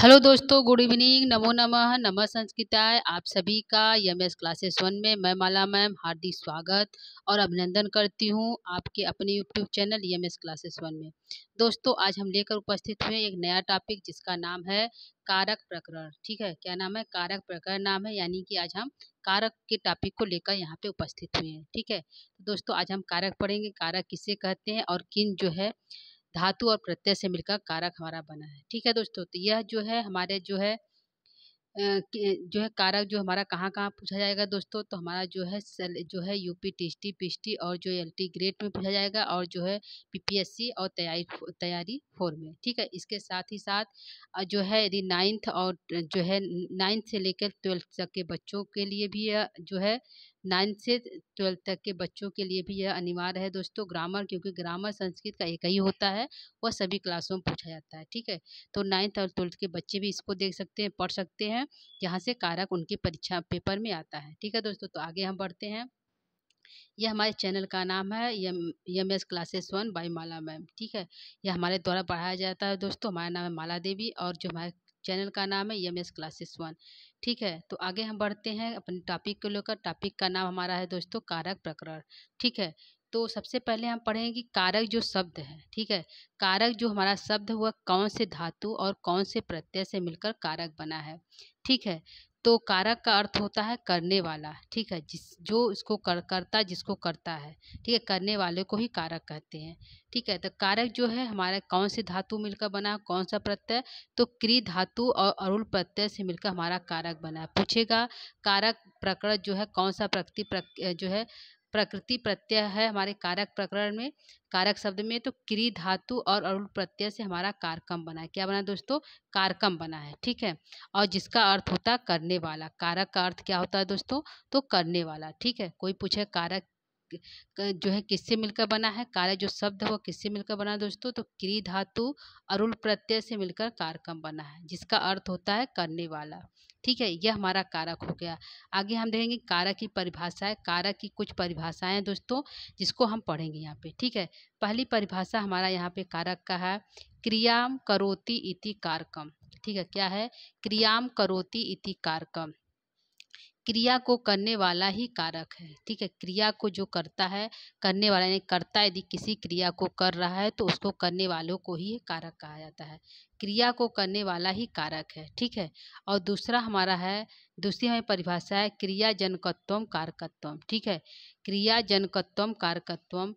Hello दोस्तों, good evening. नमो नमः, नमः संस्कृताय। आप सभी का यमएस क्लासेस 1 में मैं माला मैम हार्दिक स्वागत और अभिनंदन करती हूँ आपके अपने यूट्यूब चैनल यमएस क्लासेस 1 में। दोस्तों, आज हम लेकर उपस्थित हुए एक नया टॉपिक जिसका नाम है कारक प्रकरण। ठीक है, क्या नाम है? कारक प्रकरण नाम है। यानी कि आज हम कारक के टॉपिक को लेकर यहाँ पे उपस्थित हुए हैं। ठीक है, तो दोस्तों आज हम कारक पढ़ेंगे। कारक किसे कहते हैं और किन जो है धातु और प्रत्यय से मिलकर कारक हमारा बना है। ठीक है दोस्तों, तो यह जो है हमारे जो है कारक जो हमारा कहाँ कहाँ पूछा जाएगा दोस्तों, तो हमारा जो है यूपी टीएसटी पीएसटी और जो एलटी ग्रेड में पूछा जाएगा, और जो है पीपीएससी और तैयारी 4 में। ठीक है, इसके साथ ही साथ जो है यदि नाइन्थ और जो है नाइन्थ से लेकर 12th तक के बच्चों के लिए भी यह जो है 9 से 12 तक के बच्चों के लिए भी यह अनिवार्य है दोस्तों, ग्रामर। क्योंकि ग्रामर संस्कृत का एक ही होता है, वह सभी क्लासों में पूछा जाता है। ठीक है, तो 9th और 12th के बच्चे भी इसको देख सकते हैं, पढ़ सकते हैं। यहाँ से कारक उनकी परीक्षा पेपर में आता है। ठीक है दोस्तों, तो आगे हम बढ़ते हैं। यह हमारे चैनल का नाम है यमएस क्लासेस 1 बाय माला मैम। ठीक है, यह हमारे द्वारा पढ़ाया जाता है दोस्तों। हमारा नाम है माला देवी और जो हमारे चैनल का नाम है यमएस क्लासेस 1। ठीक है, तो आगे हम बढ़ते हैं अपने टॉपिक को लेकर। टॉपिक का नाम हमारा है दोस्तों कारक प्रकरण। ठीक है, तो सबसे पहले हम पढ़ेंगे कि कारक जो शब्द है। ठीक है, कारक जो हमारा शब्द है वह कौन से धातु और कौन से प्रत्यय से मिलकर कारक बना है। ठीक है, तो कारक का अर्थ होता है करने वाला। ठीक है, जो इसको करता जिसको करता है। ठीक है, करने वाले को ही कारक कहते हैं। ठीक है, तो कारक जो है हमारे कौन से धातु मिलकर बना है, कौन सा प्रत्यय, तो क्री धातु और अरुल प्रत्यय से मिलकर हमारा कारक बना है। पूछेगा कारक प्रकरण जो है कौन सा जो है प्रकृति प्रत्यय है हमारे कारक प्रकरण में, कारक शब्द में, तो क्री धातु और अरुल प्रत्यय से हमारा कारकम बना है। क्या बना है दोस्तों? कारकम बना है। ठीक है, और जिसका अर्थ होता है करने वाला। कारक का अर्थ क्या होता है दोस्तों? तो करने वाला। ठीक है, कोई पूछे कारक जो है किससे मिलकर बना है, कारक जो शब्द है वो किससे मिलकर बना है दोस्तों, तो क्री धातु अरुल प्रत्यय से मिलकर कारकम बना है, जिसका अर्थ होता है करने वाला। ठीक है, यह हमारा कारक हो गया। आगे हम देखेंगे कारक की परिभाषाएं। कारक की कुछ परिभाषाएं हैं दोस्तों, जिसको हम पढ़ेंगे यहाँ पे। ठीक है, पहली परिभाषा हमारा यहाँ पे कारक का है क्रियाम करोति इति कारकम। ठीक है, क्या है? क्रियाम करोति इति कारकम। क्रिया को करने वाला ही कारक है। ठीक है, क्रिया को जो करता है, करने वाला यानी करता यदि किसी क्रिया को कर रहा है तो उसको करने वालों को ही कारक कहा जाता है। क्रिया को करने वाला ही कारक है। ठीक है, और दूसरा हमारा है, दूसरी हमारी परिभाषा है क्रिया जनकत्वम कारकत्वम। ठीक है, क्रिया जनकत्वम कारकत्वम,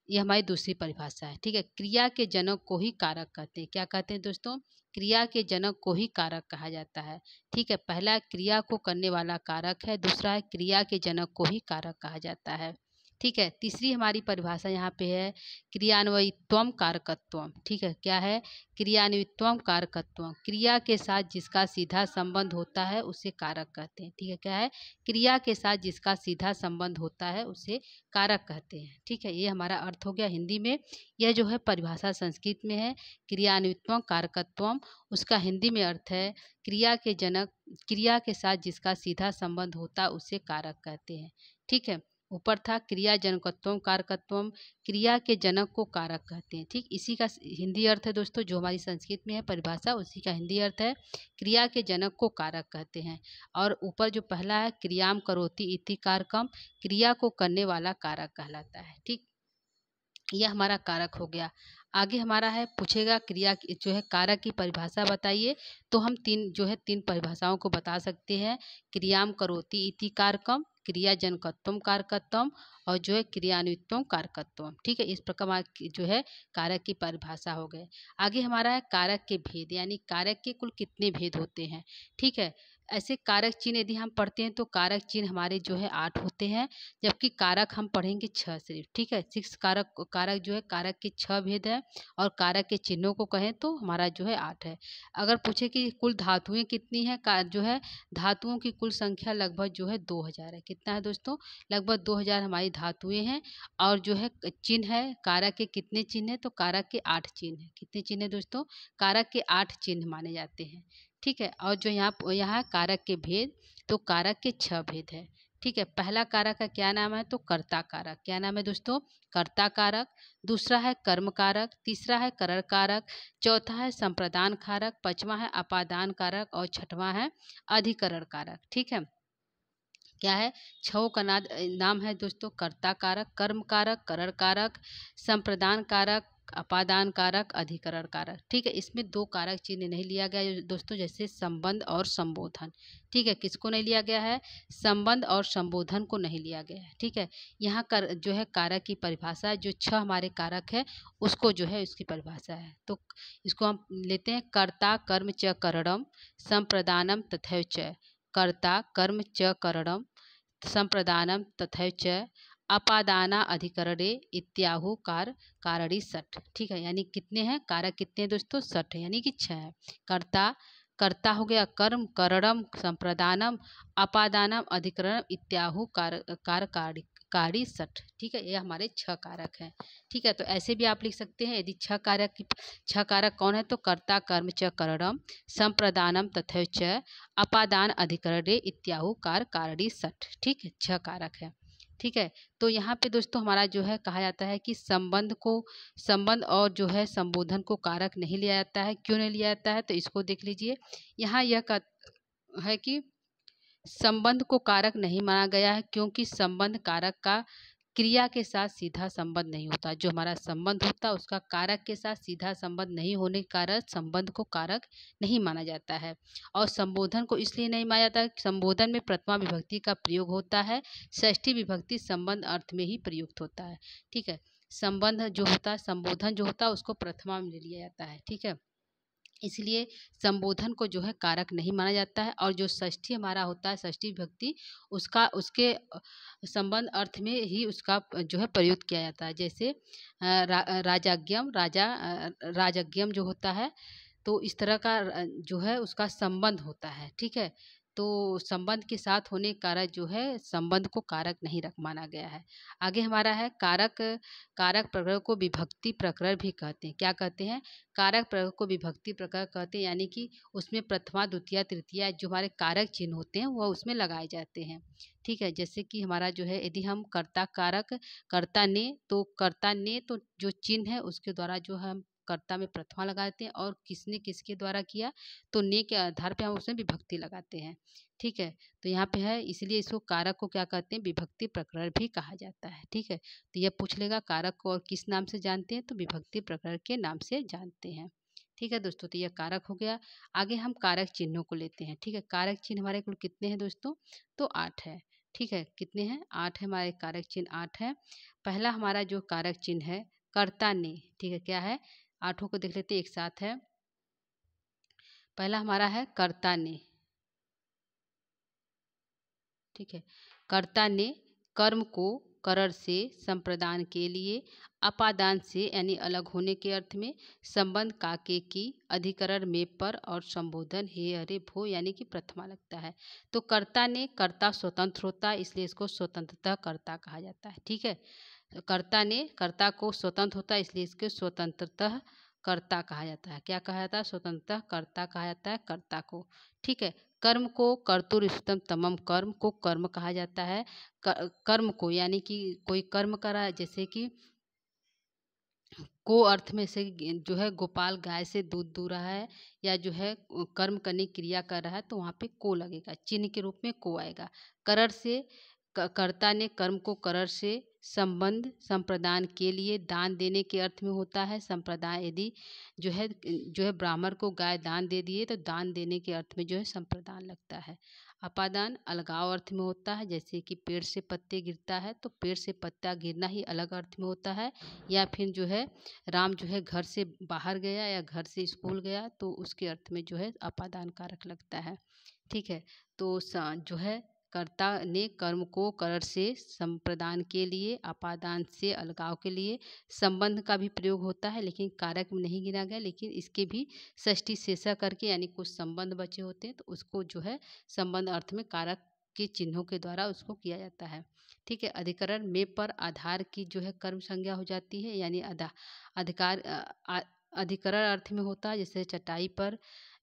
ये हमारी दूसरी परिभाषा है। ठीक है, क्रिया के जनक को ही कारक कहते हैं। क्या कहते हैं दोस्तों? क्रिया के जनक को ही कारक कहा जाता है। ठीक है, पहला क्रिया को करने वाला कारक है, दूसरा है क्रिया के जनक को ही कारक कहा जाता है। ठीक है, तीसरी हमारी परिभाषा यहाँ पे है क्रियान्वयित्वम कारकत्वम। ठीक है, क्या है? क्रियान्वित्वम कारकत्वम, क्रिया के साथ जिसका सीधा संबंध होता है उसे कारक कहते हैं। ठीक है, क्या है? क्रिया के साथ जिसका सीधा संबंध होता है उसे कारक कहते हैं। ठीक है, ये हमारा अर्थ हो गया हिंदी में। यह जो है परिभाषा संस्कृत में है क्रियान्वित्वम कारकत्वम, उसका हिंदी में अर्थ है क्रिया के जनक, क्रिया के साथ जिसका सीधा संबंध होता है उसे कारक कहते हैं। ठीक है, ऊपर था क्रिया जनकत्वम कारकत्वम, क्रिया के जनक को कारक कहते हैं। ठीक, इसी का हिंदी अर्थ है दोस्तों, जो हमारी संस्कृत में है परिभाषा, उसी का हिंदी अर्थ है क्रिया के जनक को कारक कहते हैं। और ऊपर जो पहला है क्रियाम करोति इति कारकम, क्रिया को करने वाला कारक कहलाता है। ठीक, यह हमारा कारक हो गया। आगे हमारा है, पूछेगा क्रिया जो है कारक की परिभाषा बताइए, तो हम तीन परिभाषाओं को बता सकते हैं। क्रियाम करोति इति कारकम, क्रिया जनकत्वम कारकत्वम, और जो है क्रियान्वित्वम कारकत्वम। ठीक है, इस प्रकार जो है कारक की परिभाषा हो गए। आगे हमारा है कारक के भेद, यानी कारक के कुल कितने भेद होते हैं। ठीक है, ऐसे कारक चिन्ह यदि हम पढ़ते हैं तो कारक चिन्ह हमारे जो है 8 होते हैं, जबकि कारक हम पढ़ेंगे 6 सिर्फ। ठीक है, 6 कारक कारक जो है कारक के 6 भेद है, और कारक के चिन्हों को कहें तो हमारा जो है 8 है। अगर पूछे कि कुल धातुएं कितनी है, जो है धातुओं की कुल संख्या लगभग जो है 2000 है। कितना है दोस्तों? लगभग 2000 हमारी धातुएं हैं। और जो है चिन्ह है, कारक के कितने चिन्ह है, तो कारक के 8 चिन्ह है। कितने चिन्ह है दोस्तों? कारक के 8 चिन्ह माने जाते हैं। ठीक है, और जो यहाँ कारक के भेद, तो कारक के 6 भेद है। ठीक है। पहला कारक का क्या नाम है? तो कर्ता कारक। क्या नाम है दोस्तों? कर्ता कारक। दूसरा है कर्म कारक, तीसरा है करण कारक, चौथा है संप्रदान कारक, पांचवा है अपादान कारक और छठवां है अधिकरण कारक। ठीक है। क्या है? छह का नाम है दोस्तों कर्ता कारक, कर्म कारक, करण कारक, संप्रदान कारक, अपादान कारक, अधिकरण कारक। ठीक है। इसमें दो कारक चिन्ह नहीं लिया गया है दोस्तों, जैसे संबंध और संबोधन। ठीक है। किसको नहीं लिया गया है? संबंध और संबोधन को नहीं लिया गया है। ठीक है। यहाँ कर जो है कारक की परिभाषा, जो छह हमारे कारक है उसको जो है उसकी परिभाषा है। तो इसको हम लेते हैं। कर्ता कर्म च करणम संप्रदानम तथैव च। कर्ता कर्म च करणम संप्रदानम तथैव च अपादाना अधिकरणे इत्याहु कारणी सठ। ठीक है। यानी कितने हैं कारक? कितने हैं दोस्तों? सठ है, यानी कि छह है। कर्ता, कर्ता हो गया कर्म, करणम, संप्रदानम, अपादानम, अधिकरणम इत्याहु कारणी सठ। ठीक है। ये हमारे छह कारक हैं। ठीक है। तो ऐसे भी आप लिख सकते हैं, यदि छह कारक कौन है? तो कर्ता कर्म च करणम संप्रदानम तथैव च अपादान अधिकरणे इत्याहु कारणी सठ। ठीक है। छह कारक है। ठीक है। तो यहाँ पे दोस्तों हमारा जो है कहा जाता है कि संबंध और जो है संबोधन को कारक नहीं लिया जाता है। क्यों नहीं लिया जाता है? तो इसको देख लीजिए। यहाँ यह है कि संबंध को कारक नहीं माना गया है, क्योंकि संबंध कारक का क्रिया के साथ सीधा संबंध नहीं होता। जो हमारा संबंध होता है उसका कारक के साथ सीधा संबंध नहीं होने के कारण संबंध को कारक नहीं माना जाता है। और संबोधन को इसलिए नहीं माना जाता, संबोधन में प्रथमा विभक्ति का प्रयोग होता है, षष्ठी विभक्ति संबंध अर्थ में ही प्रयुक्त होता है। ठीक है। संबंध जो होता है, संबोधन जो होता है उसको प्रथमा में ले लिया जाता है। ठीक है। इसलिए संबोधन को जो है कारक नहीं माना जाता है। और जो षष्ठी हमारा होता है, षष्ठी विभक्ति, उसके संबंध अर्थ में ही उसका जो है प्रयुक्त किया जाता है। जैसे राजाज्ञम, राजज्ञम जो होता है, तो इस तरह का जो है उसका संबंध होता है। ठीक है। तो संबंध के साथ होने के कारण जो है संबंध को कारक नहीं माना गया है। आगे हमारा है कारक। कारक प्रकरण को विभक्ति प्रकरण भी कहते हैं। क्या कहते हैं? कारक प्रकरण को विभक्ति प्रकरण कहते हैं, यानी कि उसमें प्रथमा द्वितीय तृतीया जो हमारे कारक चिन्ह होते हैं वह उसमें लगाए जाते हैं। ठीक है। जैसे कि हमारा जो है यदि हम कर्ता कारक, कर्ता ने तो जो चिन्ह है उसके द्वारा जो हम कर्ता में प्रथमा लगाते हैं, और किसने किसके द्वारा किया तो ने के आधार पे हम उसमें विभक्ति लगाते हैं। ठीक है। तो यहाँ पे है, इसलिए इसको कारक को क्या कहते हैं? विभक्ति प्रकरण भी कहा जाता है। ठीक है। तो यह पूछ लेगा कारक को और किस नाम से जानते हैं? तो विभक्ति प्रकरण के नाम से जानते हैं। ठीक है दोस्तों। तो यह कारक हो गया। आगे हम कारक चिन्हों को लेते हैं। ठीक है। कारक चिन्ह हमारे कुल कितने हैं दोस्तों? तो 8 है। ठीक है। कितने हैं? 8 है। हमारे कारक चिन्ह 8 है। पहला हमारा जो कारक चिन्ह है कर्ता ने। ठीक है। क्या है? 8 को देख लेते एक साथ है। पहला हमारा है कर्ता ने। ठीक है। कर्ता ने कर्म को करण से संप्रदान के लिए, अपादान से यानी अलग होने के अर्थ में, संबंध काके की, अधिकरण में पर और संबोधन हे अरे भो यानी कि प्रथमा लगता है। तो कर्ता ने, कर्ता स्वतंत्र होता है इसलिए इसको स्वतंत्रतः कर्ता कहा जाता है। ठीक है। कर्ता ने कर्ता को स्वतंत्र होता है इसलिए इसको स्वतंत्रतः कर्ता कहा जाता है। क्या कहा जाता है? स्वतंत्रतः कर्ता कहा जाता है कर्ता को। ठीक है। कर्म को कर्तुर इष्टतम तमम कर्म को कर्म कहा जाता है। कर्म को यानी कि कोई कर्म करा, जैसे कि को अर्थ में से जो है गोपाल गाय से दूध दूह रहा है, या जो है कर्म करने की क्रिया कर रहा है, तो वहाँ पे को लगेगा, चिन्ह के रूप में को आएगा। करण से कर्ता ने कर्म को करण से संबंध संप्रदान के लिए, दान देने के अर्थ में होता है। संप्रदान यदि जो है ब्राह्मण को गाय दान दे दिए तो दान देने के अर्थ में जो है संप्रदान लगता है। अपादान अलगाव अर्थ में होता है, जैसे कि पेड़ से पत्ते गिरता है तो पेड़ से पत्ता गिरना ही अलग अर्थ में होता है। या फिर जो है राम जो है घर से बाहर गया या घर से स्कूल गया तो उसके अर्थ में जो है अपादान कारक लगता है। ठीक है। तो जो है कर्ता ने कर्म को करण से संप्रदान के लिए, अपादान से अलगाव के लिए, संबंध का भी प्रयोग होता है लेकिन कारक में नहीं गिना गया, लेकिन इसके भी षष्ठी शेषा करके यानी कुछ संबंध बचे होते हैं तो उसको जो है संबंध अर्थ में कारक के चिन्हों के द्वारा उसको किया जाता है। ठीक है। अधिकरण में पर आधार की जो है कर्म संज्ञा हो जाती है, यानी अधिकार अधिकरण अर्थ में होता है, जैसे चटाई पर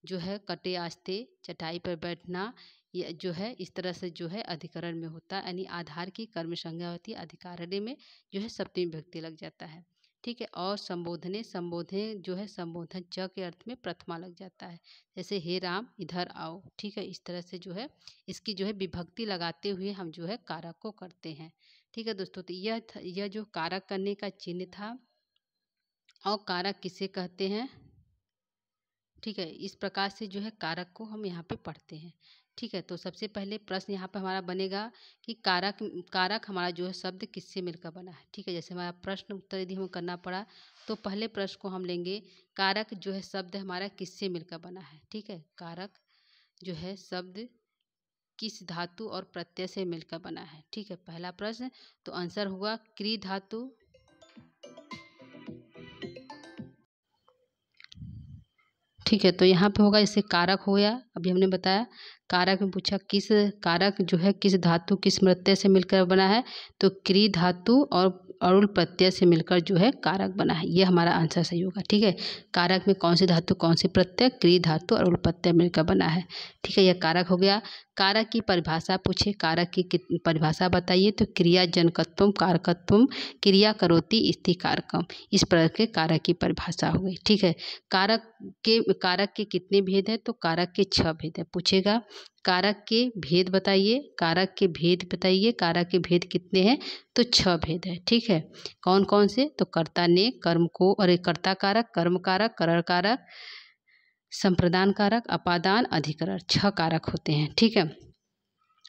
जो है कटे आस्ते, चटाई पर बैठना, ये जो है इस तरह से जो है अधिकरण में होता है, यानी आधार की कर्म संज्ञा होती है, अधिकारण्य में जो है सप्तमी विभक्ति लग जाता है। ठीक है। और संबोधने, संबोधने जो है संबोधन च के अर्थ में प्रथमा लग जाता है, जैसे हे राम इधर आओ। ठीक है। इस तरह से जो है इसकी जो है विभक्ति लगाते हुए हम जो है कारक को करते हैं। ठीक है दोस्तों, तो यह जो कारक करने का चिन्ह था। और कारक किसे कहते हैं? ठीक है। इस प्रकार से जो है कारक को हम यहाँ पे पढ़ते हैं। ठीक है। तो सबसे पहले प्रश्न यहाँ पे हमारा बनेगा कि कारक कारक हमारा जो है शब्द किससे मिलकर बना है। ठीक है। जैसे हमारा प्रश्न उत्तर यदि हमें करना पड़ा तो पहले प्रश्न को हम लेंगे, कारक जो है शब्द हमारा किससे मिलकर बना है। ठीक है। कारक जो है शब्द किस धातु और प्रत्यय से मिलकर बना है। ठीक है। पहला प्रश्न तो आंसर हुआ क्री धातु। ठीक है। तो यहाँ पे होगा, इससे कारक हो गया। अभी हमने बताया कारक में पूछा किस कारक जो है किस धातु किस प्रत्यय से मिलकर बना है, तो क्री धातु और अरुल प्रत्यय से मिलकर जो है कारक बना है। ये हमारा आंसर सही होगा। ठीक है। कारक में कौन सी धातु कौन सी प्रत्यय, क्री धातु अरुल प्रत्यय मिलकर बना है। ठीक है। यह कारक हो गया। कारक की परिभाषा पूछे, कारक की परिभाषा बताइए, तो क्रिया जनकत्वम कारकत्वम क्रिया करोति इति कारकम। इस प्रकार के कारक की परिभाषा हो गई। ठीक है। कारक के कितने भेद हैं, तो कारक के 6 भेद है। पूछेगा कारक के भेद बताइए, कारक के भेद बताइए, कारक के भेद कितने हैं, तो 6 भेद है। ठीक है। कौन कौन से, तो कर्ता ने कर्म को, अरे कर्ता कारक, कर्म कारक, करण कारक, संप्रदान कारक, अपादान, अधिकरण, 6 कारक होते हैं। ठीक है।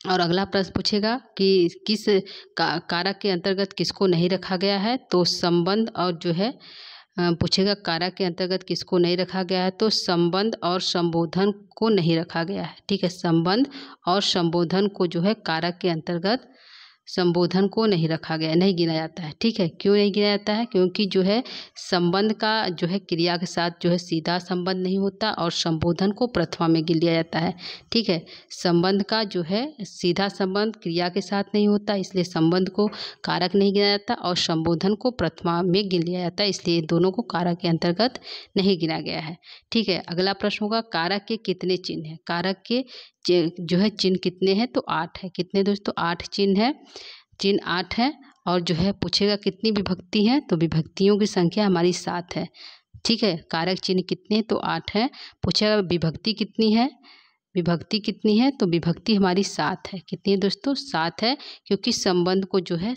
और अगला प्रश्न पूछेगा कि किस कारक के अंतर्गत किसको नहीं रखा गया है, तो संबंध और जो है पूछेगा कारक के अंतर्गत किसको नहीं रखा गया है, तो संबंध और संबोधन को नहीं रखा गया है। ठीक है। संबंध और संबोधन को जो है कारक के अंतर्गत संबोधन को नहीं रखा गया, नहीं गिना जाता है। ठीक है। क्यों नहीं गिना जाता है, क्योंकि जो है संबंध का जो है क्रिया के साथ जो है सीधा संबंध नहीं होता, और संबोधन को प्रथमा में गिन लिया जाता है। ठीक है। संबंध का जो है सीधा संबंध क्रिया के साथ नहीं होता, इसलिए संबंध को कारक नहीं गिना जाता, और संबोधन को प्रथमा में गिन लिया जाता है, इसलिए दोनों को कारक के अंतर्गत नहीं गिना गया है। ठीक है। अगला प्रश्न होगा कारक के कितने चिन्ह हैं। कारक के जो है चिन्ह कितने हैं, तो 8 है। कितने दोस्तों, 8 चिन्ह है। चिन्ह 8 है। और जो है पूछेगा कितनी विभक्ति है, तो विभक्तियों की संख्या हमारी 7 है। ठीक है। कारक चिन्ह कितने, तो 8 है। पूछेगा विभक्ति कितनी है, विभक्ति कितनी है, तो विभक्ति हमारी 7 है। कितनी है दोस्तों, 7 है। क्योंकि संबंध को जो है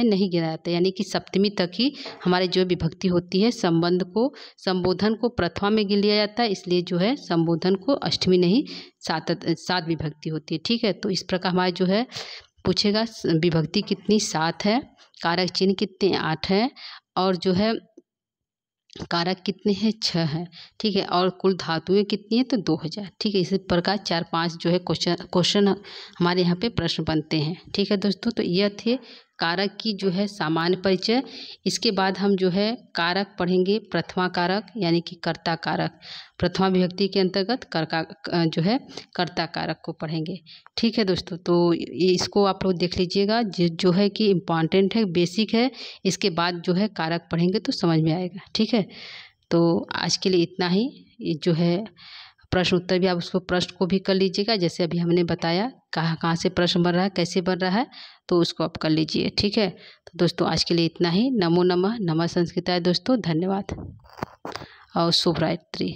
नहीं गिना जाता, यानी कि सप्तमी तक ही हमारे जो विभक्ति होती है, संबंध को संबोधन को प्रथमा में गिन लिया जाता है, इसलिए जो है संबोधन को अष्टमी नहीं 7 विभक्ति होती है। ठीक है। तो इस प्रकार हमारा जो है पूछेगा विभक्ति कितनी, 7 है। कारक चिन्ह कितने, 8 है। और जो है कारक कितने हैं, 6 हैं। ठीक है। और कुल धातुएं कितनी हैं, तो 2000। ठीक है। इसी प्रकार 4-5 जो है क्वेश्चन हमारे यहाँ पे प्रश्न बनते हैं। ठीक है दोस्तों, तो यह थे कारक की जो है सामान्य परिचय। इसके बाद हम जो है कारक पढ़ेंगे, प्रथमा कारक यानी कि कर्ता कारक, प्रथमा विभक्ति के अंतर्गत जो है कर्ता कारक को पढ़ेंगे। ठीक है दोस्तों, तो इसको आप लोग देख लीजिएगा, जो है कि इम्पॉर्टेंट है, बेसिक है। इसके बाद जो है कारक पढ़ेंगे तो समझ में आएगा। ठीक है। तो आज के लिए इतना ही। ये जो है प्रश्न उत्तर भी आप उसको प्रश्न को भी कर लीजिएगा, जैसे अभी हमने बताया कहाँ कहाँ से प्रश्न बन रहा है, कैसे बन रहा है, तो उसको आप कर लीजिए। ठीक है। तो दोस्तों आज के लिए इतना ही। नमो नमः, नमः संस्कृताय दोस्तों, धन्यवाद और शुभ रात्रि।